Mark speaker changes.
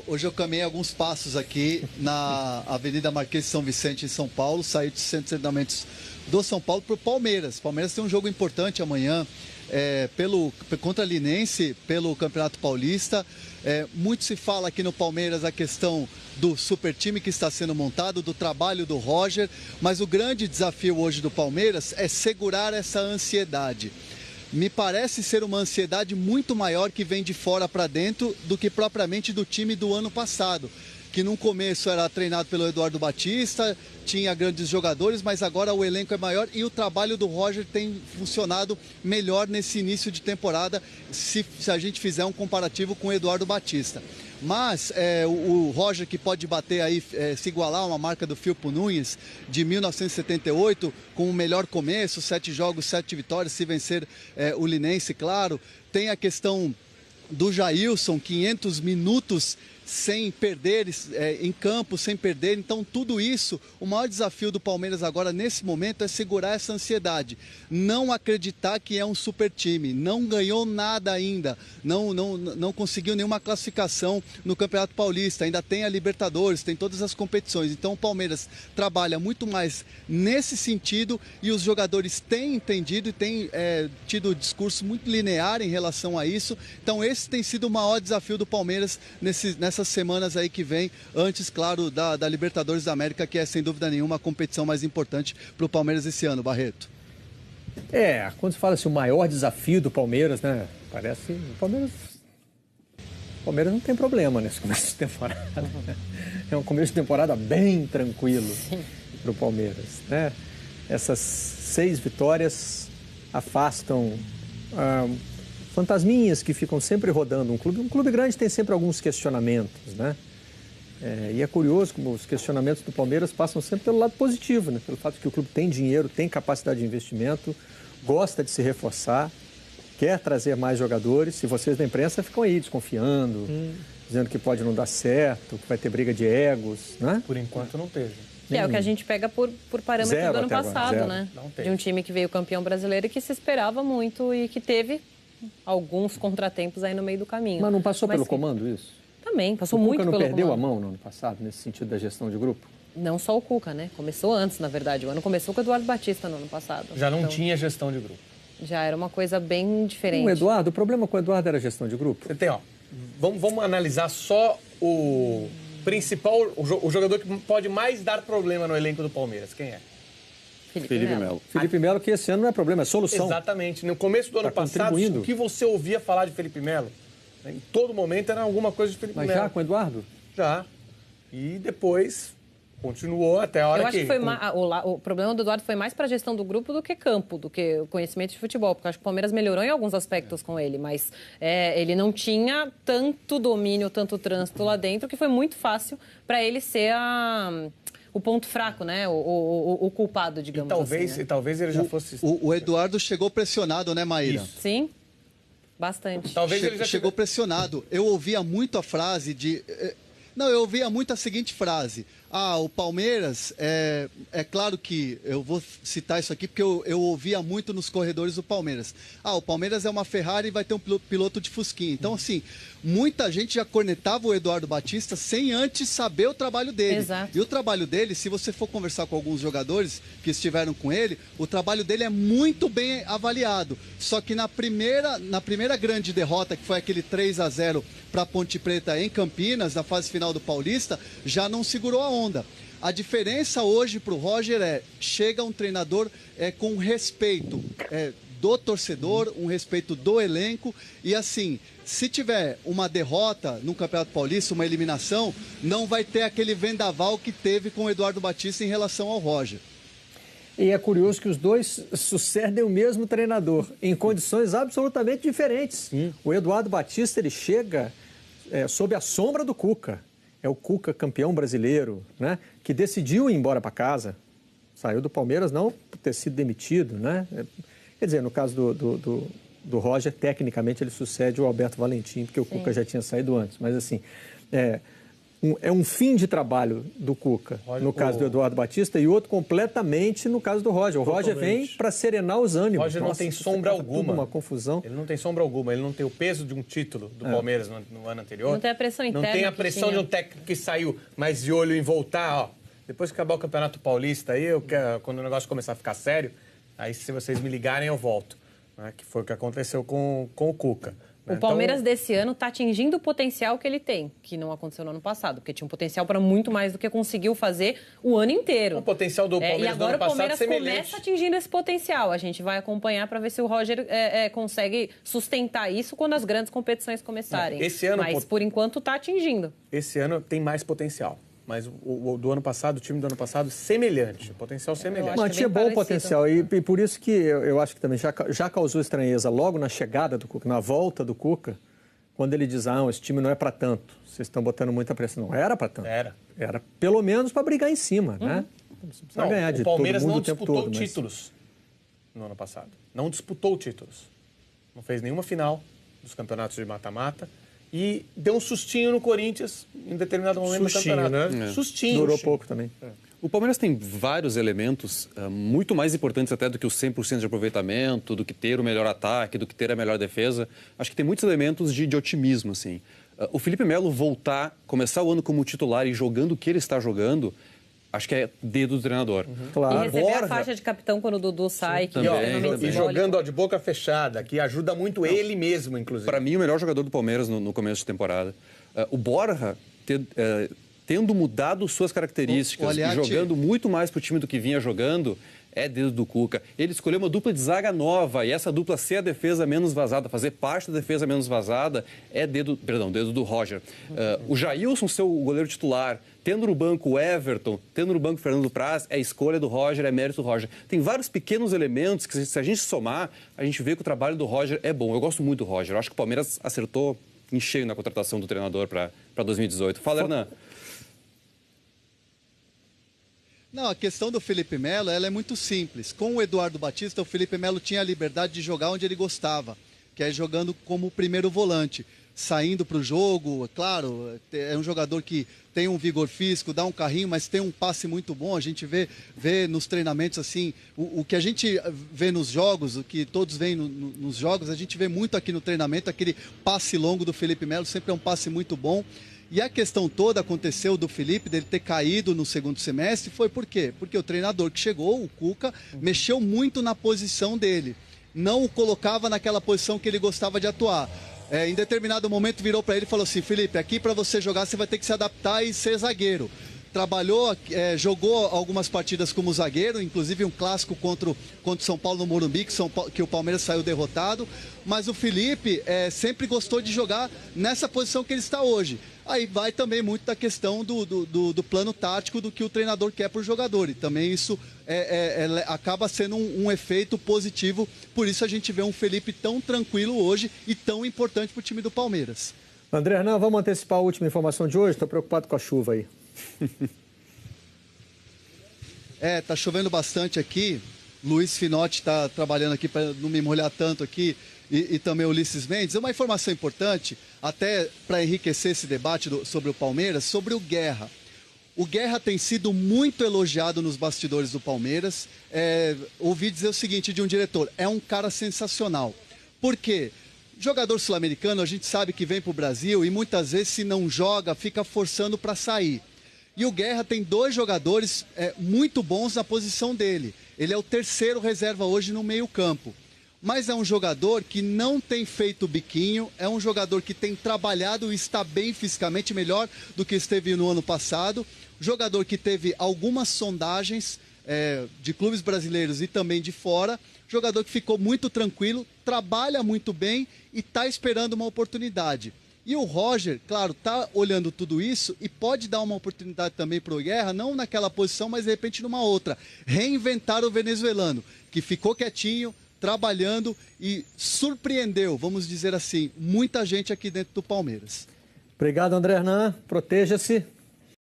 Speaker 1: Hoje eu caminhei alguns passos aqui na Avenida Marquês de São Vicente, em São Paulo. Saí do Centro de Treinamentos do São Paulo para o Palmeiras. Palmeiras tem um jogo importante amanhã contra a Linense, pelo Campeonato Paulista. Muito se fala aqui no Palmeiras a questão do super time que está sendo montado, do trabalho do Roger, mas o grande desafio hoje do Palmeiras é segurar essa ansiedade. Me parece ser uma ansiedade muito maior que vem de fora para dentro do que propriamente do time do ano passado, que no começo era treinado pelo Eduardo Batista, tinha grandes jogadores, mas agora o elenco é maior e o trabalho do Roger tem funcionado melhor nesse início de temporada, se a gente fizer um comparativo com o Eduardo Batista. Mas o Roger, que pode bater aí, se igualar a uma marca do Firpo Núñez de 1978, com o melhor começo, 7 jogos, 7 vitórias, se vencer o Linense, claro. Tem a questão do Jailson, 500 minutos sem perder, em campo, sem perder. Então, tudo isso, o maior desafio do Palmeiras agora, nesse momento, é segurar essa ansiedade. Não acreditar que é um super time. Não ganhou nada ainda. Não conseguiu nenhuma classificação no Campeonato Paulista. Ainda tem a Libertadores, tem todas as competições. Então, o Palmeiras trabalha muito mais nesse sentido e os jogadores têm entendido e têm tido um discurso muito linear em relação a isso. Então, esse tem sido o maior desafio do Palmeiras nessas semanas aí que vem, antes, claro, da Libertadores da América, que é, sem dúvida nenhuma, a competição mais importante para o Palmeiras esse ano, Barreto.
Speaker 2: Quando se fala assim, o maior desafio do Palmeiras, né? Parece o Palmeiras não tem problema nesse começo de temporada. É um começo de temporada bem tranquilo para o Palmeiras, né? Essas 6 vitórias afastam fantasminhas que ficam sempre rodando. Um clube grande tem sempre alguns questionamentos, né? E é curioso como os questionamentos do Palmeiras passam sempre pelo lado positivo, né? Pelo fato de que o clube tem dinheiro, tem capacidade de investimento, gosta de se reforçar, quer trazer mais jogadores. E vocês da imprensa ficam aí desconfiando, dizendo que pode não dar certo, que vai ter briga de egos, né?
Speaker 3: Por enquanto não teve.
Speaker 4: É o que a gente pega por parâmetro do ano passado, né?
Speaker 3: De
Speaker 4: um time que veio campeão brasileiro e que se esperava muito e que teve alguns contratempos aí no meio do caminho.
Speaker 2: Mas não passou pelo comando isso?
Speaker 4: Também, passou muito pelo comando.
Speaker 2: O Cuca não perdeu a mão no ano passado, nesse sentido da gestão de grupo?
Speaker 4: Não só o Cuca, né? Começou antes, na verdade. O ano começou com o Eduardo Batista no ano passado.
Speaker 3: Já não tinha gestão de grupo.
Speaker 4: Já era uma coisa bem diferente.
Speaker 2: O problema com o Eduardo era a gestão de grupo?
Speaker 3: Você tem, vamos analisar só o principal, o jogador que pode mais dar problema no elenco do Palmeiras. Quem é?
Speaker 4: Felipe Melo.
Speaker 2: Felipe Melo, que esse ano não é problema, é solução.
Speaker 3: Exatamente. No começo do ano passado, o que você ouvia falar de Felipe Melo? Em todo momento era alguma coisa de Felipe Melo.
Speaker 2: Mas já com o Eduardo?
Speaker 3: Já. E depois continuou até a hora
Speaker 4: Eu acho que foi o problema do Eduardo foi mais para a gestão do grupo do que campo, do que o conhecimento de futebol, porque eu acho que o Palmeiras melhorou em alguns aspectos com ele, mas ele não tinha tanto domínio, tanto trânsito lá dentro, que foi muito fácil para ele ser o ponto fraco, né? O culpado, digamos assim.
Speaker 3: E talvez ele já fosse...
Speaker 1: O Eduardo chegou pressionado, né, Maíra?
Speaker 4: Isso. Sim, bastante.
Speaker 1: Talvez ele já chegou pressionado. Eu ouvia muito a frase de... Não, eu ouvia muito a seguinte frase. O Palmeiras, é claro que eu vou citar isso aqui porque eu ouvia muito nos corredores do Palmeiras. O Palmeiras é uma Ferrari e vai ter um piloto de Fusquinha. Então, assim, muita gente já cornetava o Eduardo Batista sem antes saber o trabalho dele.
Speaker 4: Exato.
Speaker 1: E o trabalho dele, se você for conversar com alguns jogadores que estiveram com ele, o trabalho dele é muito bem avaliado. Só que na primeira grande derrota, que foi aquele 3-0 para a Ponte Preta em Campinas, na fase final do Paulista, já não segurou a onda. A diferença hoje para o Roger chega um treinador com respeito do torcedor, um respeito do elenco e assim, se tiver uma derrota no Campeonato Paulista, uma eliminação, não vai ter aquele vendaval que teve com o Eduardo Batista em relação ao Roger.
Speaker 2: E é curioso que os dois sucedem o mesmo treinador, em condições absolutamente diferentes. O Eduardo Batista, ele chega sob a sombra do Cuca. É o Cuca campeão brasileiro, né? Que decidiu ir embora para casa. Saiu do Palmeiras não por ter sido demitido, né? Quer dizer, no caso do Roger, tecnicamente ele sucede o Alberto Valentim, porque o Cuca já tinha saído antes. Mas assim, é um fim de trabalho do Cuca, no caso do Eduardo Batista, e outro completamente no caso do Roger. O Roger vem para serenar os ânimos.
Speaker 3: O Roger não tem sombra alguma.
Speaker 2: Uma confusão.
Speaker 3: Ele não tem sombra alguma. Ele não tem o peso de um título do Palmeiras no ano anterior.
Speaker 4: Não tem a pressão interna.
Speaker 3: Não tem a pressão de um técnico que saiu, mas de olho em voltar. Ó, depois que acabar o Campeonato Paulista, aí quando o negócio começar a ficar sério, aí se vocês me ligarem eu volto. Né? Que foi o que aconteceu com o Cuca.
Speaker 4: O Palmeiras desse ano está atingindo o potencial que ele tem, que não aconteceu no ano passado, porque tinha um potencial para muito mais do que conseguiu fazer o ano inteiro.
Speaker 3: O potencial do Palmeiras do ano passado
Speaker 4: E agora o Palmeiras começa atingindo esse potencial. A gente vai acompanhar para ver se o Roger consegue sustentar isso quando as grandes competições começarem. Mas, por enquanto, está atingindo.
Speaker 3: Esse ano tem mais potencial. Mas o do ano passado, o time do ano passado, semelhante. Potencial semelhante.
Speaker 2: Mas tinha bom potencial. E por isso que eu acho que também já causou estranheza logo na chegada do Cuca, na volta do Cuca, quando ele diz, esse time não é para tanto. Vocês estão botando muita pressão. Não era para tanto. Era pelo menos para brigar em cima, né?
Speaker 3: Não,
Speaker 2: ganhar de
Speaker 3: o Palmeiras
Speaker 2: todo mundo
Speaker 3: não
Speaker 2: o tempo
Speaker 3: disputou
Speaker 2: todo,
Speaker 3: títulos no ano passado. Não disputou títulos. Não fez nenhuma final dos campeonatos de mata-mata. E deu um sustinho no Corinthians em determinado momento do campeonato.
Speaker 2: Né?
Speaker 3: Sustinho.
Speaker 2: Durou pouco também.
Speaker 5: O Palmeiras tem vários elementos muito mais importantes até do que o 100% de aproveitamento, do que ter o melhor ataque, do que ter a melhor defesa. Acho que tem muitos elementos de otimismo, assim. O Felipe Melo começar o ano como titular e jogando o que ele está jogando, acho que é dedo do treinador.
Speaker 2: Claro.
Speaker 4: E receber a faixa de capitão quando o Dudu sai.
Speaker 3: E jogando de boca fechada, que ajuda muito ele mesmo, inclusive.
Speaker 5: Para mim, o melhor jogador do Palmeiras no começo de temporada. O Borja, tendo mudado suas características e jogando muito mais para o time do que vinha jogando, é dedo do Cuca. Ele escolheu uma dupla de zaga nova e essa dupla ser a defesa menos vazada, fazer parte da defesa menos vazada, é dedo do Roger. O Jailson ser o goleiro titular, tendo no banco o Everton, tendo no banco o Fernando Praz, é escolha do Roger, é mérito do Roger. Tem vários pequenos elementos que, se a gente somar, a gente vê que o trabalho do Roger é bom. Eu gosto muito do Roger. Eu acho que o Palmeiras acertou em cheio na contratação do treinador para 2018. Fala, Hernan.
Speaker 1: Não, a questão do Felipe Melo ela é muito simples. Com o Eduardo Batista, o Felipe Melo tinha a liberdade de jogar onde ele gostava, que é jogando como primeiro volante, saindo para o jogo. Claro, é um jogador que tem um vigor físico, dá um carrinho, mas tem um passe muito bom. A gente vê nos treinamentos assim, o que a gente vê nos jogos, o que todos veem nos jogos, a gente vê muito aqui no treinamento, aquele passe longo do Felipe Melo, sempre é um passe muito bom. E a questão toda aconteceu do Felipe, dele ter caído no segundo semestre, foi por quê? Porque o treinador que chegou, o Cuca, mexeu muito na posição dele. Não o colocava naquela posição que ele gostava de atuar. Em determinado momento virou para ele e falou assim, Felipe, aqui para você jogar você vai ter que se adaptar e ser zagueiro. Trabalhou, jogou algumas partidas como zagueiro, inclusive um clássico contra o São Paulo no Morumbi, que o Palmeiras saiu derrotado. Mas o Felipe sempre gostou de jogar nessa posição que ele está hoje. Aí vai também muito da questão do plano tático do que o treinador quer para o jogador. E também isso acaba sendo um efeito positivo. Por isso a gente vê um Felipe tão tranquilo hoje e tão importante para o time do Palmeiras.
Speaker 2: André Hernan, vamos antecipar a última informação de hoje? Estou preocupado com a chuva aí.
Speaker 1: Tá chovendo bastante aqui. Luiz Finotti está trabalhando aqui para não me molhar tanto aqui. E também o Ulisses Mendes. É uma informação importante, até para enriquecer esse debate sobre o Palmeiras, sobre o Guerra. O Guerra tem sido muito elogiado nos bastidores do Palmeiras. Ouvi dizer o seguinte de um diretor, é um cara sensacional. Por quê? Jogador sul-americano, a gente sabe que vem para o Brasil e muitas vezes, se não joga, fica forçando para sair. E o Guerra tem 2 jogadores muito bons na posição dele. Ele é o terceiro reserva hoje no meio-campo. Mas é um jogador que não tem feito biquinho, é um jogador que tem trabalhado e está bem fisicamente, melhor do que esteve no ano passado. Jogador que teve algumas sondagens de clubes brasileiros e também de fora. Jogador que ficou muito tranquilo, trabalha muito bem e está esperando uma oportunidade. E o Roger, claro, está olhando tudo isso e pode dar uma oportunidade também para o Guerra, não naquela posição, mas de repente numa outra. Reinventar o venezuelano, que ficou quietinho, trabalhando e surpreendeu, vamos dizer assim, muita gente aqui dentro do Palmeiras.
Speaker 2: Obrigado, André Hernan. Proteja-se.